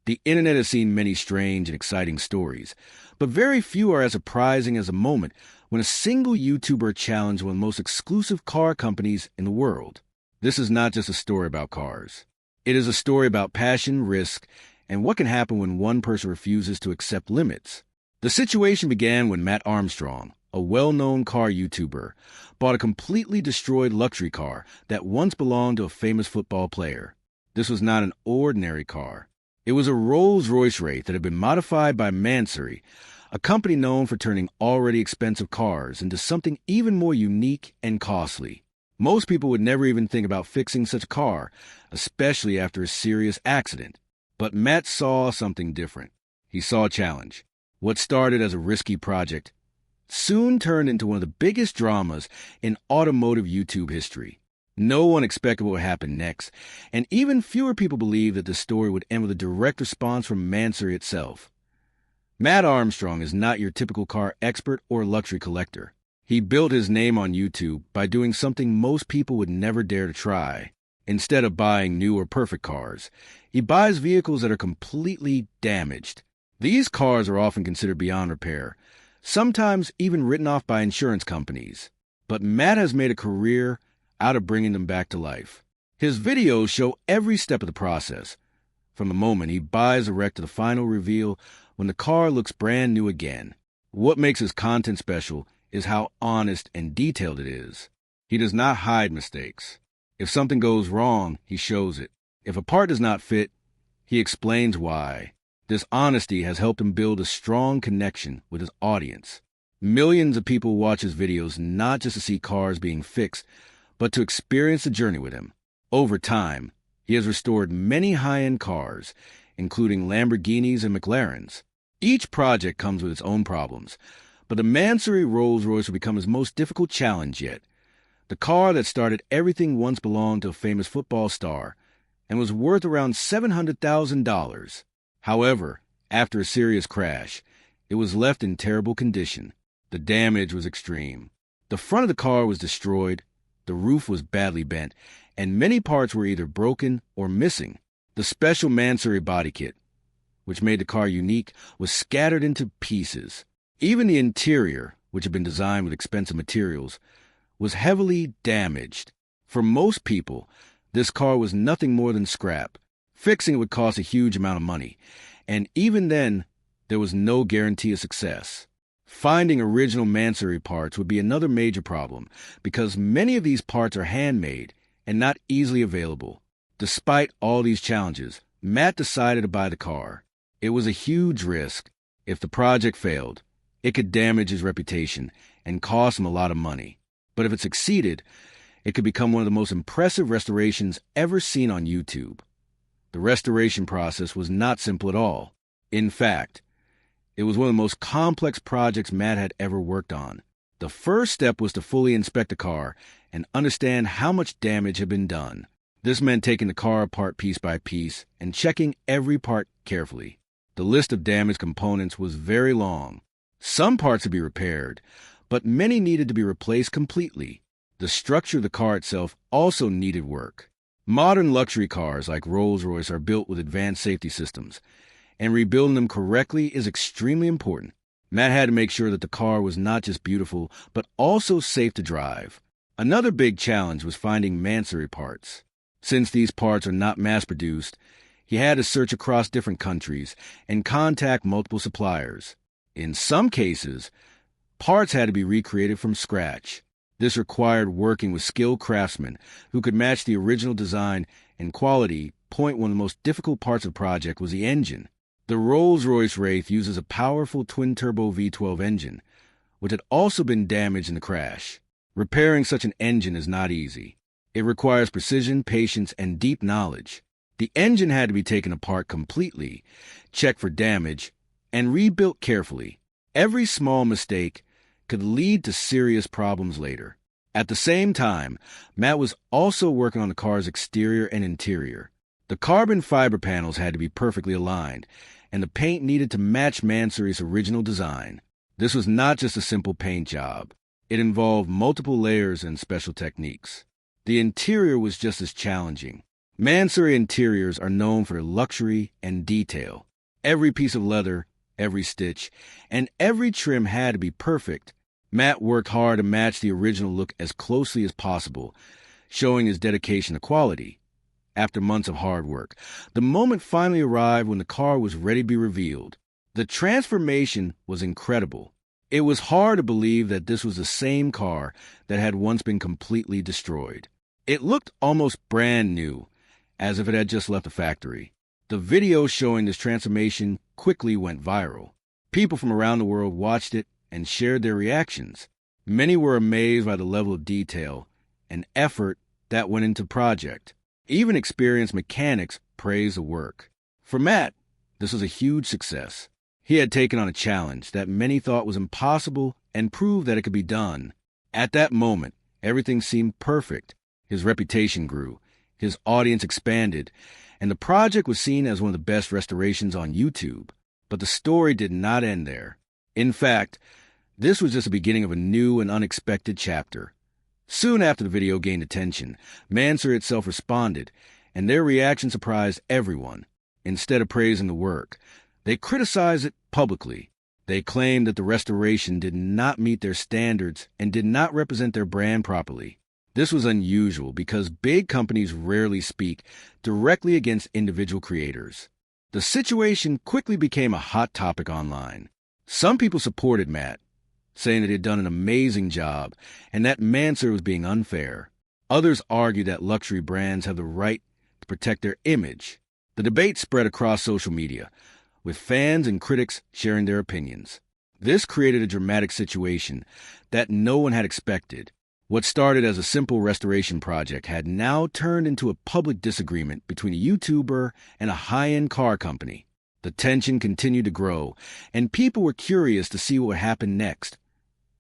The internet has seen many strange and exciting stories, but very few are as surprising as a moment when a single YouTuber challenged one of the most exclusive car companies in the world. This is not just a story about cars. It is a story about passion, risk, and what can happen when one person refuses to accept limits. The situation began when Mat Armstrong, a well-known car YouTuber, bought a completely destroyed luxury car that once belonged to a famous football player. This was not an ordinary car. It was a Rolls-Royce Wraith that had been modified by Mansory, a company known for turning already expensive cars into something even more unique and costly. Most people would never even think about fixing such a car, especially after a serious accident. But Mat saw something different. He saw a challenge. What started as a risky project soon turned into one of the biggest dramas in automotive YouTube history. No one expected what would happen next, and even fewer people believed that the story would end with a direct response from Mansory itself. Mat Armstrong is not your typical car expert or luxury collector. He built his name on YouTube by doing something most people would never dare to try. Instead of buying new or perfect cars, he buys vehicles that are completely damaged. These cars are often considered beyond repair, sometimes even written off by insurance companies. But Mat has made a career out of bringing them back to life. His videos show every step of the process, from the moment he buys a wreck to the final reveal when the car looks brand new again. What makes his content special is how honest and detailed it is. He does not hide mistakes. If something goes wrong, he shows it. If a part does not fit, he explains why. This honesty has helped him build a strong connection with his audience. Millions of people watch his videos not just to see cars being fixed, but to experience the journey with him. Over time, he has restored many high-end cars, including Lamborghinis and McLarens. Each project comes with its own problems, but the Mansory Rolls-Royce will become his most difficult challenge yet. The car that started everything once belonged to a famous football star and was worth around $700,000. However, after a serious crash, it was left in terrible condition. The damage was extreme. The front of the car was destroyed, the roof was badly bent, and many parts were either broken or missing. The special Mansory body kit, which made the car unique, was scattered into pieces. Even the interior, which had been designed with expensive materials, was heavily damaged. For most people, this car was nothing more than scrap. Fixing it would cost a huge amount of money, and even then, there was no guarantee of success. Finding original Mansory parts would be another major problem, because many of these parts are handmade and not easily available. Despite all these challenges, Mat decided to buy the car. It was a huge risk. If the project failed, it could damage his reputation and cost him a lot of money. But if it succeeded, it could become one of the most impressive restorations ever seen on YouTube. The restoration process was not simple at all. In fact, it was one of the most complex projects Mat had ever worked on. The first step was to fully inspect the car and understand how much damage had been done. This meant taking the car apart piece by piece and checking every part carefully. The list of damaged components was very long. Some parts could be repaired, but many needed to be replaced completely. The structure of the car itself also needed work. Modern luxury cars like Rolls-Royce are built with advanced safety systems, and rebuilding them correctly is extremely important. Mat had to make sure that the car was not just beautiful, but also safe to drive. Another big challenge was finding Mansory parts. Since these parts are not mass-produced, he had to search across different countries and contact multiple suppliers. In some cases, parts had to be recreated from scratch. This required working with skilled craftsmen who could match the original design and quality. One of the most difficult parts of the project was the engine. The Rolls-Royce Wraith uses a powerful twin-turbo V12 engine, which had also been damaged in the crash. Repairing such an engine is not easy. It requires precision, patience, and deep knowledge. The engine had to be taken apart completely, checked for damage, and rebuilt carefully. Every small mistake could lead to serious problems later. At the same time, Mat was also working on the car's exterior and interior. The carbon fiber panels had to be perfectly aligned, and the paint needed to match Mansory's original design. This was not just a simple paint job. It involved multiple layers and special techniques. The interior was just as challenging. Mansory interiors are known for their luxury and detail. Every piece of leather, every stitch, and every trim had to be perfect. Mat worked hard to match the original look as closely as possible, showing his dedication to quality. After months of hard work, the moment finally arrived when the car was ready to be revealed. The transformation was incredible. It was hard to believe that this was the same car that had once been completely destroyed. It looked almost brand new, as if it had just left the factory. The video showing this transformation quickly went viral. People from around the world watched it and shared their reactions. Many were amazed by the level of detail and effort that went into the project. Even experienced mechanics praised the work. For Mat, this was a huge success. He had taken on a challenge that many thought was impossible and proved that it could be done. At that moment, everything seemed perfect. His reputation grew, his audience expanded, and the project was seen as one of the best restorations on YouTube. But the story did not end there. In fact, this was just the beginning of a new and unexpected chapter. Soon after the video gained attention, Mansory itself responded, and their reaction surprised everyone. Instead of praising the work, they criticized it publicly. They claimed that the restoration did not meet their standards and did not represent their brand properly. This was unusual because big companies rarely speak directly against individual creators. The situation quickly became a hot topic online. Some people supported Mat, saying that he had done an amazing job and that Mansory was being unfair. Others argued that luxury brands have the right to protect their image. The debate spread across social media, with fans and critics sharing their opinions. This created a dramatic situation that no one had expected. What started as a simple restoration project had now turned into a public disagreement between a YouTuber and a high-end car company. The tension continued to grow, and people were curious to see what would happen next.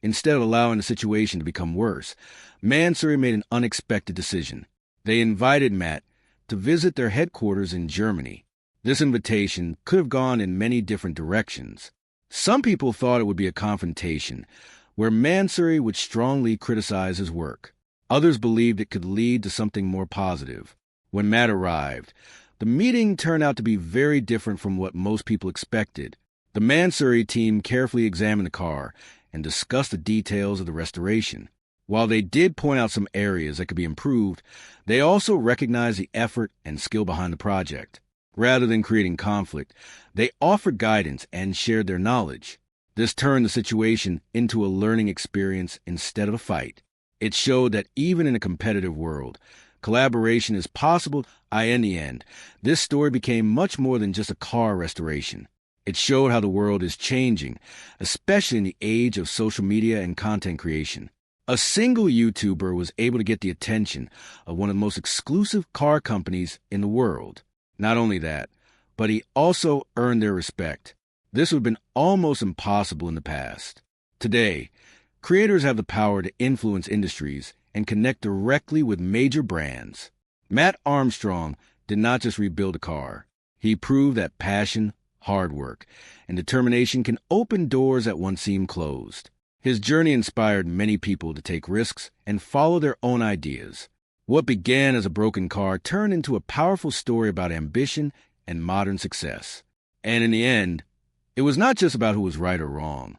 Instead of allowing the situation to become worse, Mansory made an unexpected decision. They invited Mat to visit their headquarters in Germany. This invitation could have gone in many different directions. Some people thought it would be a confrontation, where Mansory would strongly criticize his work. Others believed it could lead to something more positive. When Mat arrived, the meeting turned out to be very different from what most people expected. The Mansory team carefully examined the car and discussed the details of the restoration. While they did point out some areas that could be improved, they also recognized the effort and skill behind the project. Rather than creating conflict, they offered guidance and shared their knowledge. This turned the situation into a learning experience instead of a fight. It showed that even in a competitive world, collaboration is possible. In the end, this story became much more than just a car restoration. It showed how the world is changing, especially in the age of social media and content creation. A single YouTuber was able to get the attention of one of the most exclusive car companies in the world. Not only that, but he also earned their respect. This would have been almost impossible in the past. Today, creators have the power to influence industries and connect directly with major brands. Mat Armstrong did not just rebuild a car. He proved that passion, hard work, and determination can open doors that once seemed closed. His journey inspired many people to take risks and follow their own ideas. What began as a broken car turned into a powerful story about ambition and modern success. And in the end, it was not just about who was right or wrong,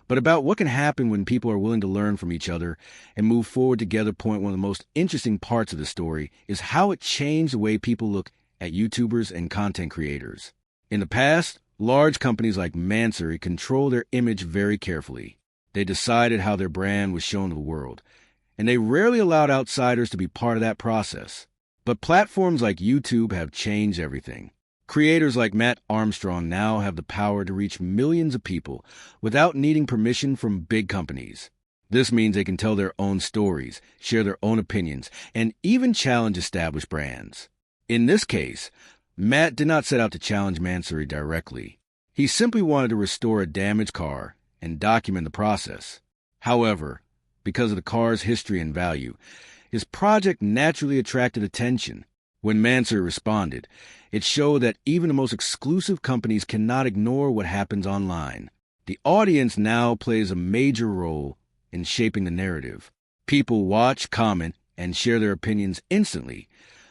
but about what can happen when people are willing to learn from each other and move forward together. One of the most interesting parts of the story is how it changed the way people look at YouTubers and content creators. In the past, large companies like Mansory controlled their image very carefully. They decided how their brand was shown to the world, and they rarely allowed outsiders to be part of that process. But platforms like YouTube have changed everything. Creators like Mat Armstrong now have the power to reach millions of people without needing permission from big companies. This means they can tell their own stories, share their own opinions, and even challenge established brands. In this case, Mat did not set out to challenge Mansory directly. He simply wanted to restore a damaged car and document the process. However, because of the car's history and value, his project naturally attracted attention. When Mansory responded, it showed that even the most exclusive companies cannot ignore what happens online. The audience now plays a major role in shaping the narrative. People watch, comment, and share their opinions instantly,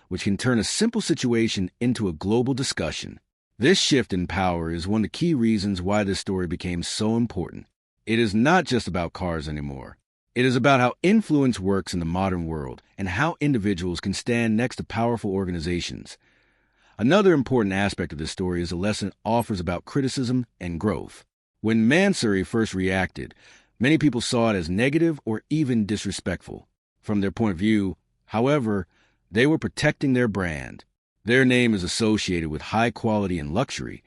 which can turn a simple situation into a global discussion. This shift in power is one of the key reasons why this story became so important. It is not just about cars anymore. It is about how influence works in the modern world and how individuals can stand next to powerful organizations. Another important aspect of this story is the lesson it offers about criticism and growth. When Mansory first reacted, many people saw it as negative or even disrespectful. From their point of view, however, they were protecting their brand. Their name is associated with high quality and luxury,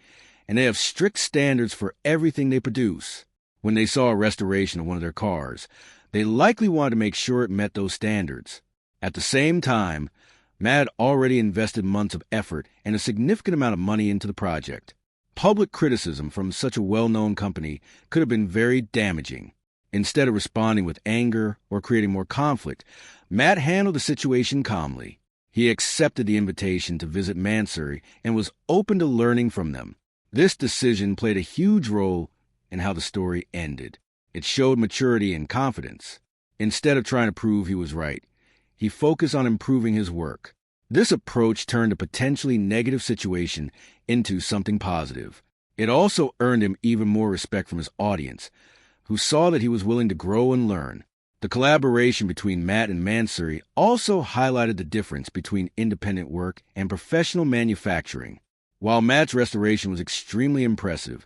and they have strict standards for everything they produce. When they saw a restoration of one of their cars, they likely wanted to make sure it met those standards. At the same time, Mat already invested months of effort and a significant amount of money into the project. Public criticism from such a well-known company could have been very damaging. Instead of responding with anger or creating more conflict, Mat handled the situation calmly. He accepted the invitation to visit Mansory and was open to learning from them. This decision played a huge role in how the story ended. It showed maturity and confidence. Instead of trying to prove he was right, he focused on improving his work. This approach turned a potentially negative situation into something positive. It also earned him even more respect from his audience, who saw that he was willing to grow and learn. The collaboration between Mat and Mansory also highlighted the difference between independent work and professional manufacturing. While Mat's restoration was extremely impressive,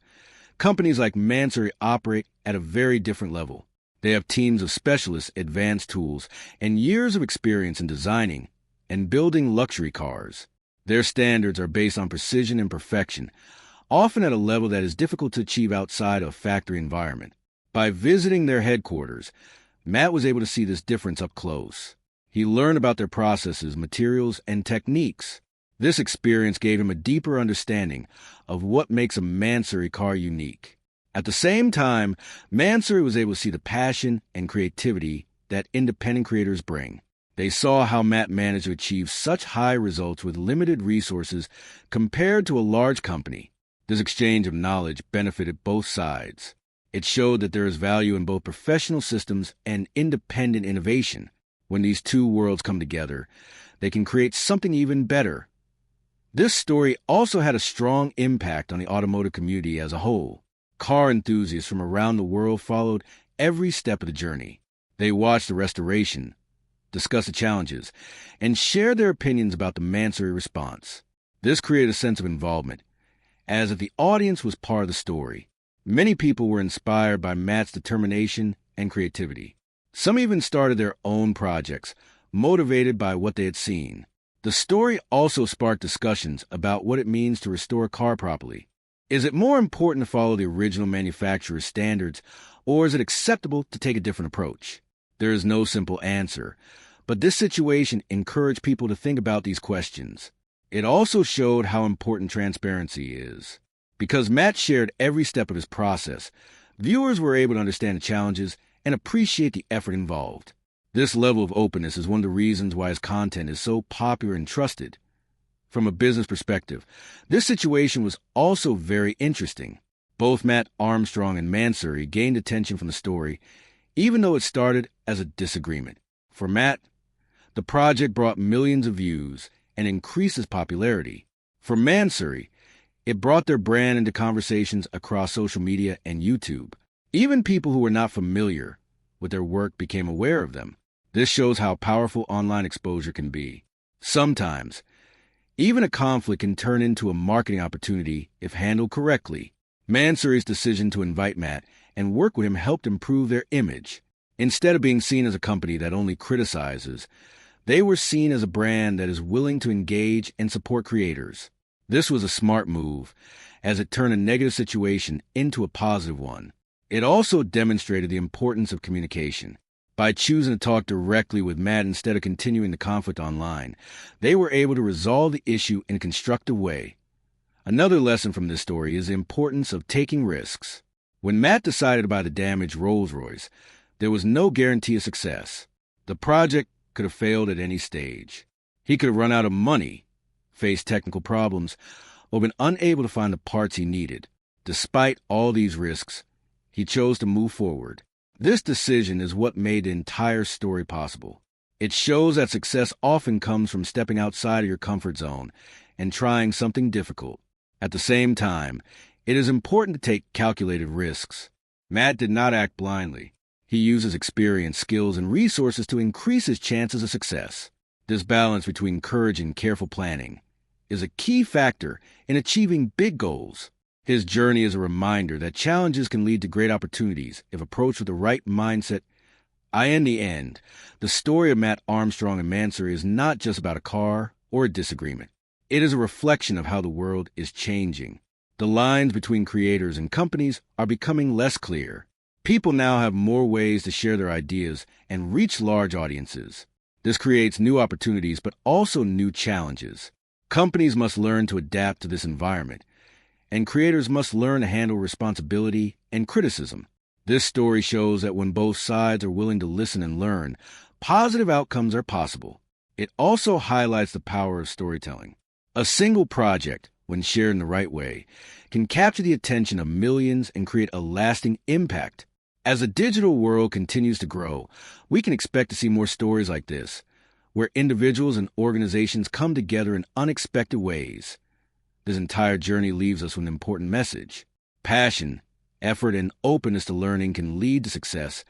companies like Mansory operate at a very different level. They have teams of specialists, advanced tools, and years of experience in designing and building luxury cars. Their standards are based on precision and perfection, often at a level that is difficult to achieve outside of a factory environment. By visiting their headquarters, Mat was able to see this difference up close. He learned about their processes, materials, and techniques. This experience gave him a deeper understanding of what makes a Mansory car unique. At the same time, Mansory was able to see the passion and creativity that independent creators bring. They saw how Mat managed to achieve such high results with limited resources compared to a large company. This exchange of knowledge benefited both sides. It showed that there is value in both professional systems and independent innovation. When these two worlds come together, they can create something even better. This story also had a strong impact on the automotive community as a whole. Car enthusiasts from around the world followed every step of the journey. They watched the restoration, discussed the challenges, and shared their opinions about the Mansory response. This created a sense of involvement, as if the audience was part of the story. Many people were inspired by Mat's determination and creativity. Some even started their own projects, motivated by what they had seen. The story also sparked discussions about what it means to restore a car properly. Is it more important to follow the original manufacturer's standards, or is it acceptable to take a different approach? There is no simple answer, but this situation encouraged people to think about these questions. It also showed how important transparency is. Because Mat shared every step of his process, viewers were able to understand the challenges and appreciate the effort involved. This level of openness is one of the reasons why his content is so popular and trusted. From a business perspective, this situation was also very interesting. Both Mat Armstrong and Mansory gained attention from the story, even though it started as a disagreement. For Mat, the project brought millions of views and increased his popularity. For Mansory, it brought their brand into conversations across social media and YouTube. Even people who were not familiar with their work became aware of them. This shows how powerful online exposure can be. Sometimes, even a conflict can turn into a marketing opportunity if handled correctly. Mansory's decision to invite Mat and work with him helped improve their image. Instead of being seen as a company that only criticizes, they were seen as a brand that is willing to engage and support creators. This was a smart move, as it turned a negative situation into a positive one. It also demonstrated the importance of communication. By choosing to talk directly with Mat instead of continuing the conflict online, they were able to resolve the issue in a constructive way. Another lesson from this story is the importance of taking risks. When Mat decided to buy the damaged Rolls-Royce, there was no guarantee of success. The project could have failed at any stage. He could have run out of money, faced technical problems, or been unable to find the parts he needed. Despite all these risks, he chose to move forward. This decision is what made the entire story possible. It shows that success often comes from stepping outside of your comfort zone and trying something difficult. At the same time, it is important to take calculated risks. Mat did not act blindly. He uses experience, skills, and resources to increase his chances of success. This balance between courage and careful planning is a key factor in achieving big goals. His journey is a reminder that challenges can lead to great opportunities if approached with the right mindset. In the end, the story of Mat Armstrong and Mansory is not just about a car or a disagreement. It is a reflection of how the world is changing. The lines between creators and companies are becoming less clear. People now have more ways to share their ideas and reach large audiences. This creates new opportunities, but also new challenges. Companies must learn to adapt to this environment, and creators must learn to handle responsibility and criticism. This story shows that when both sides are willing to listen and learn, positive outcomes are possible. It also highlights the power of storytelling. A single project, when shared in the right way, can capture the attention of millions and create a lasting impact. As the digital world continues to grow, we can expect to see more stories like this, where individuals and organizations come together in unexpected ways. This entire journey leaves us with an important message. Passion, effort, and openness to learning can lead to success,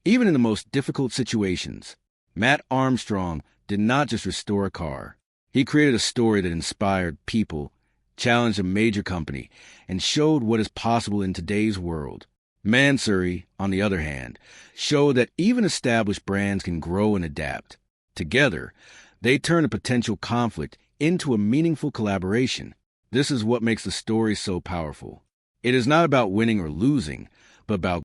even in the most difficult situations. Mat Armstrong did not just restore a car. He created a story that inspired people, challenged a major company, and showed what is possible in today's world. Mansory, on the other hand, showed that even established brands can grow and adapt. Together, they turn a potential conflict into a meaningful collaboration. This is what makes the story so powerful. It is not about winning or losing, but about